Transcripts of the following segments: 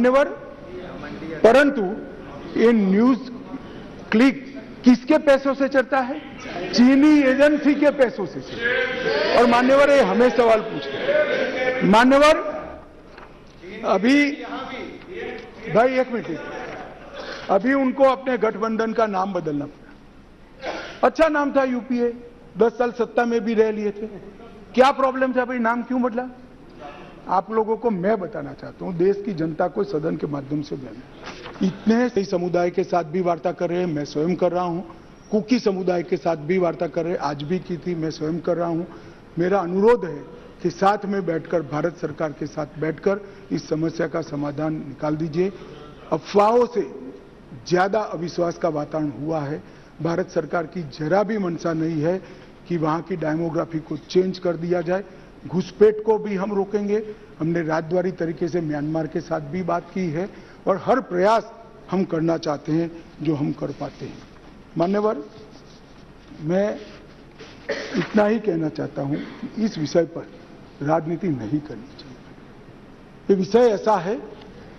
मान्यवर, परंतु ये न्यूज क्लिक किसके पैसों से चलता है? चीनी एजेंसी के पैसों से चलता। और मान्यवर ये हमें सवाल पूछते हैं। मान्यवर, अभी भाई एक मिनट, अभी उनको अपने गठबंधन का नाम बदलना पड़ा। अच्छा नाम था यूपीए, 10 साल सत्ता में भी रह लिए थे, क्या प्रॉब्लम था भाई, नाम क्यों बदला? आप लोगों को मैं बताना चाहता हूं, देश की जनता को सदन के माध्यम से इतने सही समुदाय के साथ भी वार्ता कर रहे हैं, मैं स्वयं कर रहा हूं, कुकी समुदाय के साथ भी वार्ता कर रहे हैं, आज भी की थी, मैं स्वयं कर रहा हूं। मेरा अनुरोध है कि साथ में बैठकर, भारत सरकार के साथ बैठकर इस समस्या का समाधान निकाल दीजिए। अफवाहों से ज्यादा अविश्वास का वातावरण हुआ है। भारत सरकार की जरा भी मंशा नहीं है कि वहां की डेमोग्राफी को चेंज कर दिया जाए। घुसपैठ को भी हम रोकेंगे। हमने राजद्वारी तरीके से म्यांमार के साथ भी बात की है और हर प्रयास हम करना चाहते हैं जो हम कर पाते हैं। मान्यवर, मैं इतना ही कहना चाहता हूं कि इस विषय पर राजनीति नहीं करनी चाहिए। ये विषय ऐसा है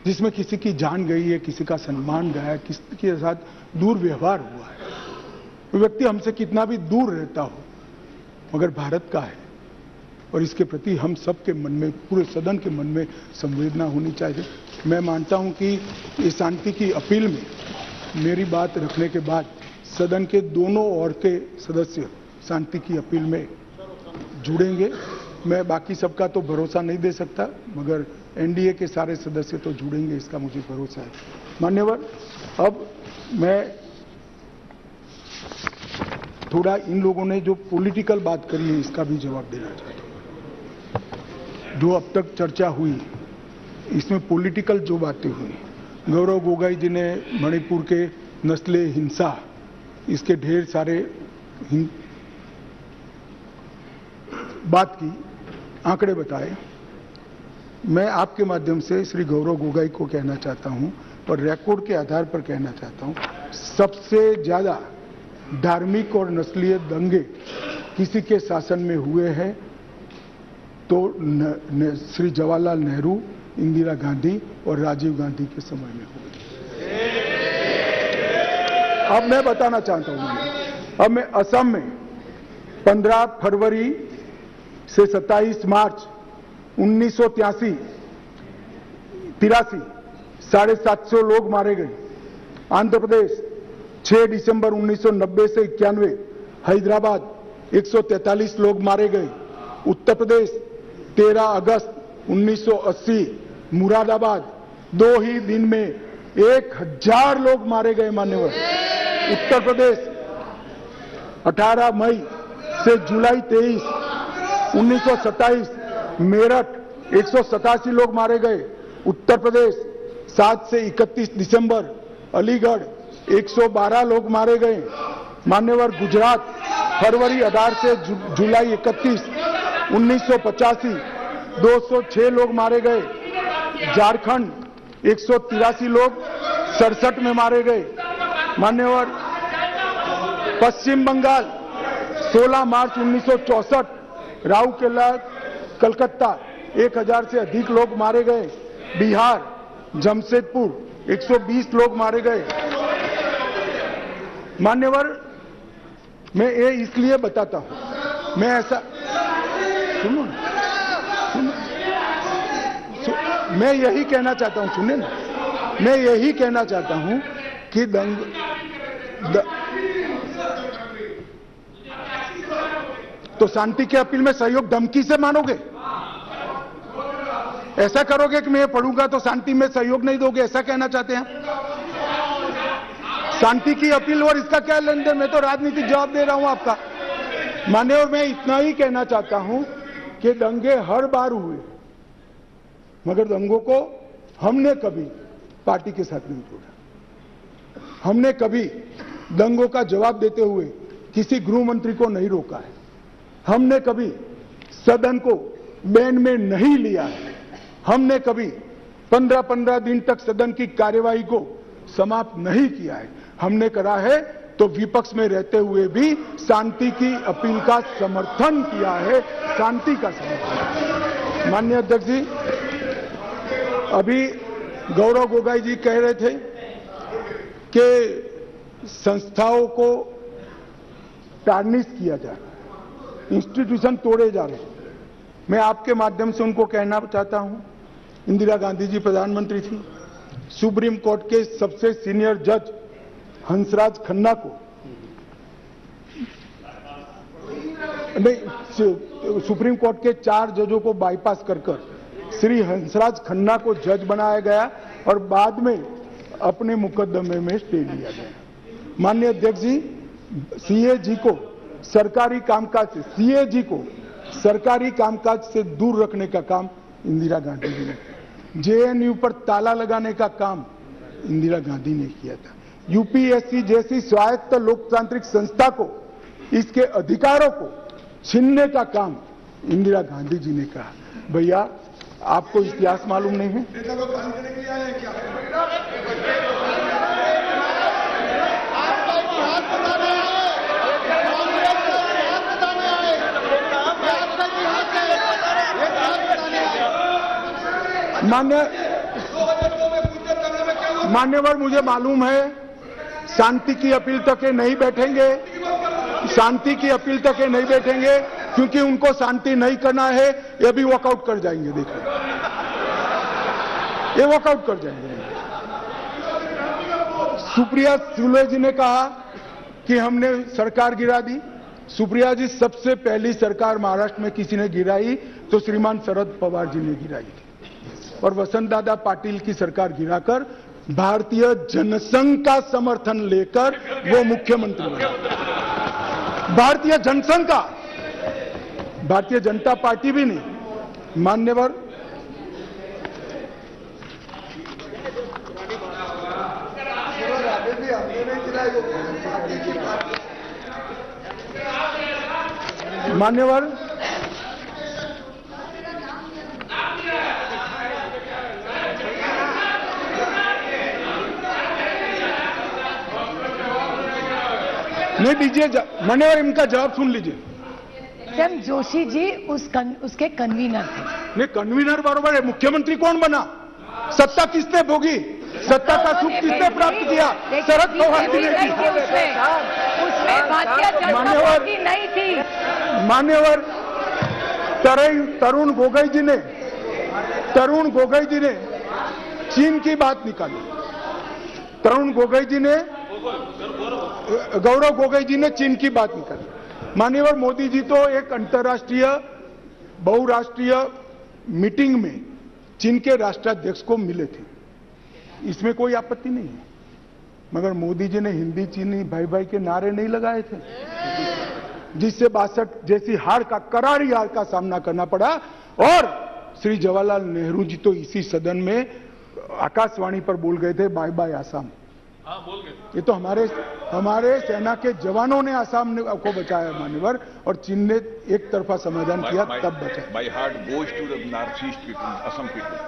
जिसमें किसी की जान गई है, किसी का सम्मान गया, किसी के साथ दुर्व्यवहार हुआ है। वो व्यक्ति हमसे कितना भी दूर रहता हो, मगर भारत का है और इसके प्रति हम सबके मन में, पूरे सदन के मन में संवेदना होनी चाहिए। मैं मानता हूं कि इस शांति की अपील में मेरी बात रखने के बाद सदन के दोनों ओर के सदस्य शांति की अपील में जुड़ेंगे। मैं बाकी सबका तो भरोसा नहीं दे सकता, मगर एनडीए के सारे सदस्य तो जुड़ेंगे, इसका मुझे भरोसा है। मान्यवर, अब मैं थोड़ा इन लोगों ने जो पॉलिटिकल बात करी है इसका भी जवाब देना चाहता हूं। जो अब तक चर्चा हुई इसमें पॉलिटिकल जो बातें हुई, गौरव गोगोई जी ने मणिपुर के नस्लीय हिंसा, इसके ढेर सारे बात की, आंकड़े बताए। मैं आपके माध्यम से श्री गौरव गोगोई को कहना चाहता हूं और रिकॉर्ड के आधार पर कहना चाहता हूं, सबसे ज्यादा धार्मिक और नस्लीय दंगे किसी के शासन में हुए हैं तो श्री जवाहरलाल नेहरू, इंदिरा गांधी और राजीव गांधी के समय में हुए। अब मैं बताना चाहता हूं, अब मैं असम में 15 फरवरी से 27 मार्च 1983 750 लोग मारे गए। आंध्र प्रदेश 6 दिसंबर 1990 से 91, हैदराबाद 143 लोग मारे गए। उत्तर प्रदेश 13 अगस्त 1980 मुरादाबाद 2 ही दिन में 1000 लोग मारे गए। मान्यवर, उत्तर प्रदेश 18 मई से जुलाई 23 1927 मेरठ 187 लोग मारे गए। उत्तर प्रदेश 7 से 31 दिसंबर अलीगढ़ 112 लोग मारे गए। मान्यवर, गुजरात फरवरी 18 से जुलाई 31 1985 206 लोग मारे गए। झारखंड 183 लोग 67 में मारे गए। मान्यवर, पश्चिम बंगाल 16 मार्च 1964 राउरकेला कलकत्ता 1000 से अधिक लोग मारे गए। बिहार जमशेदपुर 120 लोग मारे गए। मान्यवर, मैं ये इसलिए बताता हूं, मैं ऐसा सुनो ना, मैं यही कहना चाहता हूं, सुनिए ना, मैं यही कहना चाहता हूं कि तो शांति की अपील में सहयोग धमकी से मानोगे? ऐसा करोगे कि मैं पढ़ूंगा तो शांति में सहयोग नहीं दोगे, ऐसा कहना चाहते हैं? शांति की अपील और इसका क्या लेन देन? मैं तो राजनीतिक जवाब दे रहा हूं आपका। मान्यवर, मैं इतना ही कहना चाहता हूं कि दंगे हर बार हुए, मगर दंगों को हमने कभी पार्टी के साथ नहीं जोड़ा। हमने कभी दंगों का जवाब देते हुए किसी गृह मंत्री को नहीं रोका है। हमने कभी सदन को बैन में नहीं लिया है। हमने कभी 15-15 दिन तक सदन की कार्यवाही को समाप्त नहीं किया है। हमने करा है तो विपक्ष में रहते हुए भी शांति की अपील का समर्थन किया है, शांति का समर्थन। माननीय अध्यक्ष जी, अभी गौरव गोगोई जी कह रहे थे कि संस्थाओं को टार्निश किया जा रहा है, इंस्टीट्यूशन तोड़े जा रहे हैं। मैं आपके माध्यम से उनको कहना चाहता हूं, इंदिरा गांधी जी प्रधानमंत्री थी, सुप्रीम कोर्ट के सबसे सीनियर जज हंसराज खन्ना को नहीं, सुप्रीम कोर्ट के 4 जजों को बाईपास कर श्री हंसराज खन्ना को जज बनाया गया और बाद में अपने मुकदमे में स्टे लिया गया। माननीय अध्यक्ष जी, सीएजी को सरकारी कामकाज से सीएजी को सरकारी कामकाज से दूर रखने का काम इंदिरा गांधी जी ने, जेएनयू पर ताला लगाने का काम इंदिरा गांधी ने किया था, यूपीएससी जैसी स्वायत्त लोकतांत्रिक संस्था को इसके अधिकारों को छीनने का काम इंदिरा गांधी जी ने कहा। भैया, आपको इतिहास मालूम नहीं है? मान्यवर, मुझे मालूम है शांति की अपील तक ये नहीं बैठेंगे, शांति की अपील तक ये नहीं बैठेंगे, क्योंकि उनको शांति नहीं करना है। ये भी वॉकआउट कर जाएंगे, देखिए, ये वॉकआउट कर जाएंगे। सुप्रिया सुले जी ने कहा कि हमने सरकार गिरा दी। सुप्रिया जी, सबसे पहली सरकार महाराष्ट्र में किसी ने गिराई तो श्रीमान शरद पवार जी ने गिराई थी, और वसंत दादा पाटिल की सरकार गिराकर भारतीय जनसंघ का समर्थन लेकर वो मुख्यमंत्री बने। भारतीय जनसंघ का, भारतीय जनता पार्टी भी नहीं। मान्यवर, मान्यवर, नहीं दीजिए, मान्यवर, इनका जवाब सुन लीजिए। सर, जोशी जी उसके कन्वीनर थे। नहीं, कन्वीनर बराबर है, मुख्यमंत्री कौन बना? सत्ता किसने भोगी? सत्ता का सुख किसने प्राप्त किया? शरद पवार जी ने की। उसमें भारतीय जनता पार्टी नहीं थी। मान्यवर, तरुण गोगोई जी ने चीन की बात निकाली। तरुण गोगोई जी ने, गौरव गोगोई जी ने चीन की बात निकाली। माननीय मोदी जी तो एक अंतर्राष्ट्रीय बहुराष्ट्रीय मीटिंग में चीन के राष्ट्राध्यक्ष को मिले थे, इसमें कोई आपत्ति नहीं है, मगर मोदी जी ने हिंदी चीनी भाई भाई के नारे नहीं लगाए थे, जिससे 62 जैसी हार का, करारी हार का सामना करना पड़ा। और श्री जवाहरलाल नेहरू जी तो इसी सदन में आकाशवाणी पर बोल गए थे, बाय बाय आसाम। हाँ, बोल गए। ये तो हमारे सेना के जवानों ने आसाम को बचाया मान्यवर, और चीन ने एक तरफा समाधान किया, तब बचा। My heart goes to the northeast people, Assam people.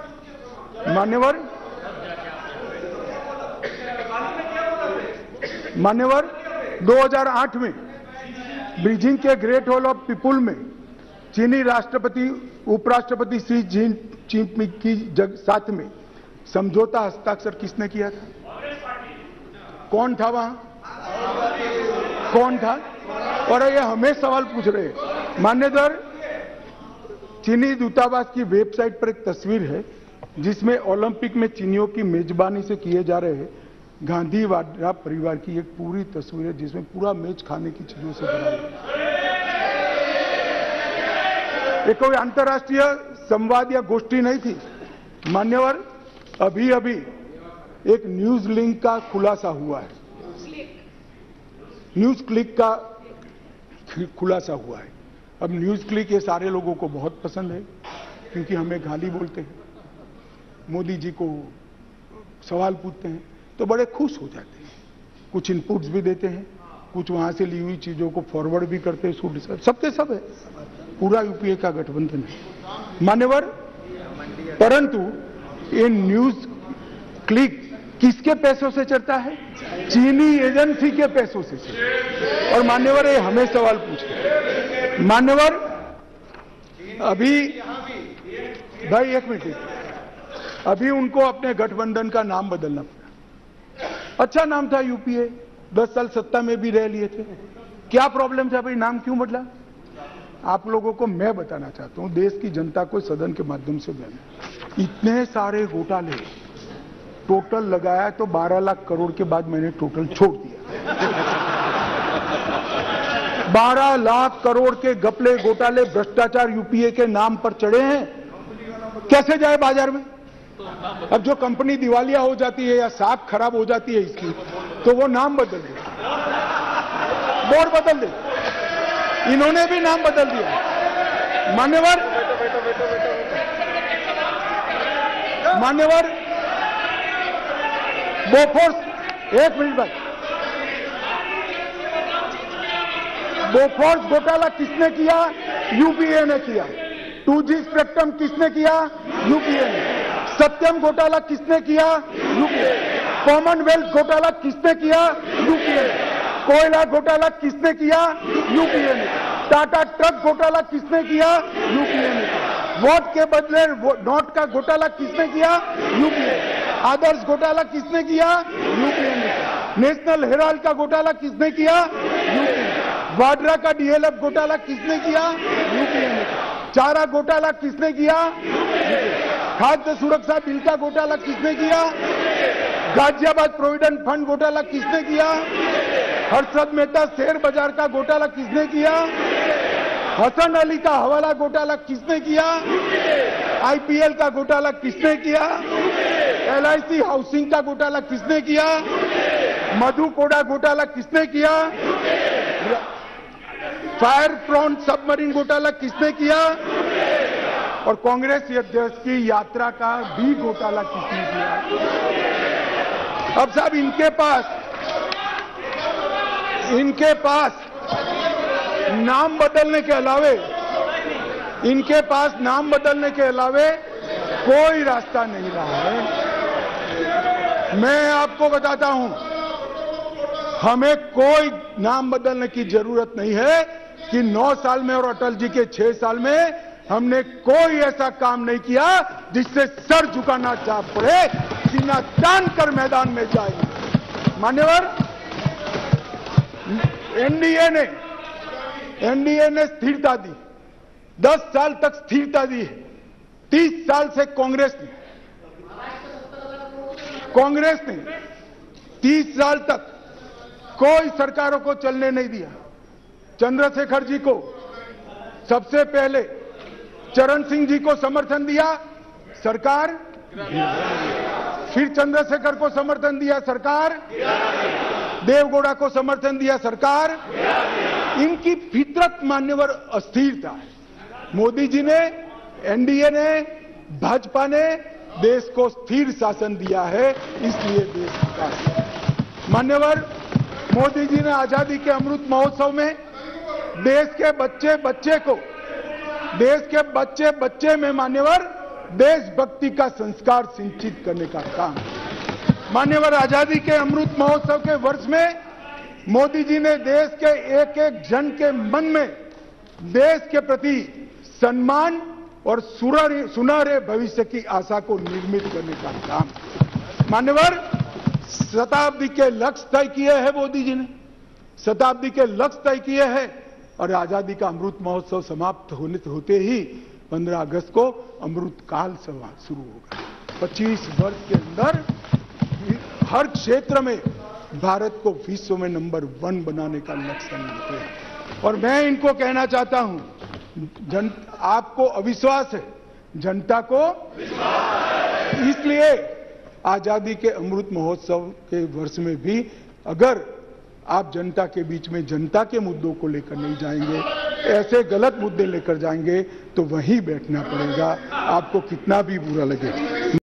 मान्यवर, 2008 में बीजिंग के ग्रेट हॉल ऑफ पीपुल में चीनी राष्ट्रपति उपराष्ट्रपति शी जिनपिंग की साथ में समझौता हस्ताक्षर किसने किया था? कौन था वहां? कौन था? और ये हमें सवाल पूछ रहे हैं। मान्यवर, चीनी दूतावास की वेबसाइट पर एक तस्वीर है जिसमें ओलंपिक में चीनियों की मेजबानी से किए जा रहे गांधी वाड्रा परिवार की एक पूरी तस्वीर है, जिसमें पूरा मेज खाने की चीजों से भरा है। ये कोई अंतर्राष्ट्रीय संवाद या गोष्ठी नहीं थी। मान्यवर, अभी अभी एक न्यूज लिंक का खुलासा हुआ है, न्यूज क्लिक का खुलासा हुआ है। अब न्यूज क्लिक ये सारे लोगों को बहुत पसंद है, क्योंकि हमें गाली बोलते हैं, मोदी जी को सवाल पूछते हैं तो बड़े खुश हो जाते हैं, कुछ इनपुट्स भी देते हैं, कुछ वहां से ली हुई चीजों को फॉरवर्ड भी करते हैं। सबके सब है, पूरा यूपीए का गठबंधन है मान्यवर। परंतु ये न्यूज क्लिक किसके पैसों से चलता है? चीनी एजेंसी के पैसों से चलता। और मान्यवर, ये हमें सवाल पूछते हैं। मान्यवर, अभी भाई एक मिनट, अभी उनको अपने गठबंधन का नाम बदलना पड़ा। अच्छा नाम था यूपीए, 10 साल सत्ता में भी रह लिए थे। क्या प्रॉब्लम था भाई, नाम क्यों बदला? आप लोगों को मैं बताना चाहता हूं, देश की जनता को सदन के माध्यम से बताना, इतने सारे घोटाले टोटल लगाया तो 12 लाख करोड़ के बाद मैंने टोटल छोड़ दिया। 12 लाख करोड़ के घपले घोटाले भ्रष्टाचार यूपीए के नाम पर चढ़े हैं, कैसे जाए बाजार में? अब जो कंपनी दिवालिया हो जाती है या साख खराब हो जाती है इसकी, तो वो नाम बदल दे, बोर्ड बदल दे। इन्होंने भी नाम बदल दिया। मान्यवर बोफोर्स, एक मिनट बाद, बोफोर्स घोटाला किसने किया? यूपीए ने किया। 2G स्पेक्ट्रम किसने किया? यूपीए ने। सत्यम घोटाला किसने किया? यूपीए। कॉमनवेल्थ घोटाला किसने किया? यूपीए ने। कोयला घोटाला किसने किया? यूपीए ने। टाटा ट्रक घोटाला किसने किया? यूपीए ने। वोट के बदले नोट का घोटाला किसने किया? यूपीए ने। आदर्श घोटाला किसने किया? यूपीए ने। नेशनल हेराल्ड का घोटाला किसने किया? यूपीए ने। वाड्रा का डीएलएफ घोटाला किसने किया? यूपीए ने। चारा घोटाला किसने किया? खाद्य सुरक्षा बिल का घोटाला किसने किया? गाजियाबाद प्रोविडेंट फंड घोटाला किसने किया? हर्षद मेहता शेयर बाजार का घोटाला किसने किया? हसन अली का हवाला घोटाला किसने किया? आईपीएल का घोटाला किसने किया? LIC हाउसिंग का घोटाला किसने किया? मधु कोड़ा घोटाला किसने किया? फायर फ्रंट सबमरीन घोटाला किसने किया? और कांग्रेस अध्यक्ष की यात्रा का भी घोटाला किसने किया? अब साहब इनके पास नाम बदलने के अलावे कोई रास्ता नहीं रहा है। मैं आपको बताता हूं, हमें कोई नाम बदलने की जरूरत नहीं है कि 9 साल में और अटल जी के 6 साल में हमने कोई ऐसा काम नहीं किया जिससे सर झुकाना चाह पड़े, सीना तान कर मैदान में जाए। मान्यवर, एनडीए ने स्थिरता दी, 10 साल तक स्थिरता दी है। 30 साल से कांग्रेस ने 30 साल तक कोई सरकारों को चलने नहीं दिया। चंद्रशेखर जी को सबसे पहले, चरण सिंह जी को समर्थन दिया सरकार, फिर चंद्रशेखर को समर्थन दिया सरकार, देवगौड़ा को समर्थन दिया सरकार। इनकी फितरत मान्यवर अस्थिरता है। मोदी जी ने, एनडीए ने, भाजपा ने देश को स्थिर शासन दिया है, इसलिए देश विकास है। मान्यवर, मोदी जी ने आजादी के अमृत महोत्सव में देश के बच्चे में मान्यवर देशभक्ति का संस्कार सिंचित करने का काम। मान्यवर, आजादी के अमृत महोत्सव के वर्ष में मोदी जी ने देश के एक एक जन के मन में देश के प्रति सम्मान और सुनहरे भविष्य की आशा को निर्मित करने का काम। मान्यवर, शताब्दी के लक्ष्य तय किए हैं मोदी जी ने, शताब्दी के लक्ष्य तय किए हैं, और आजादी का अमृत महोत्सव समाप्त होते ही 15 अगस्त को अमृत काल शुरू होगा। 25 वर्ष के अंदर हर क्षेत्र में भारत को विश्व में नंबर 1 बनाने का लक्ष्य मिलते हैं। और मैं इनको कहना चाहता हूं, आपको अविश्वास है, जनता को विश्वास। इसलिए आजादी के अमृत महोत्सव के वर्ष में भी अगर आप जनता के बीच में जनता के मुद्दों को लेकर नहीं जाएंगे, ऐसे गलत मुद्दे लेकर जाएंगे, तो वहीं बैठना पड़ेगा, आपको कितना भी बुरा लगे।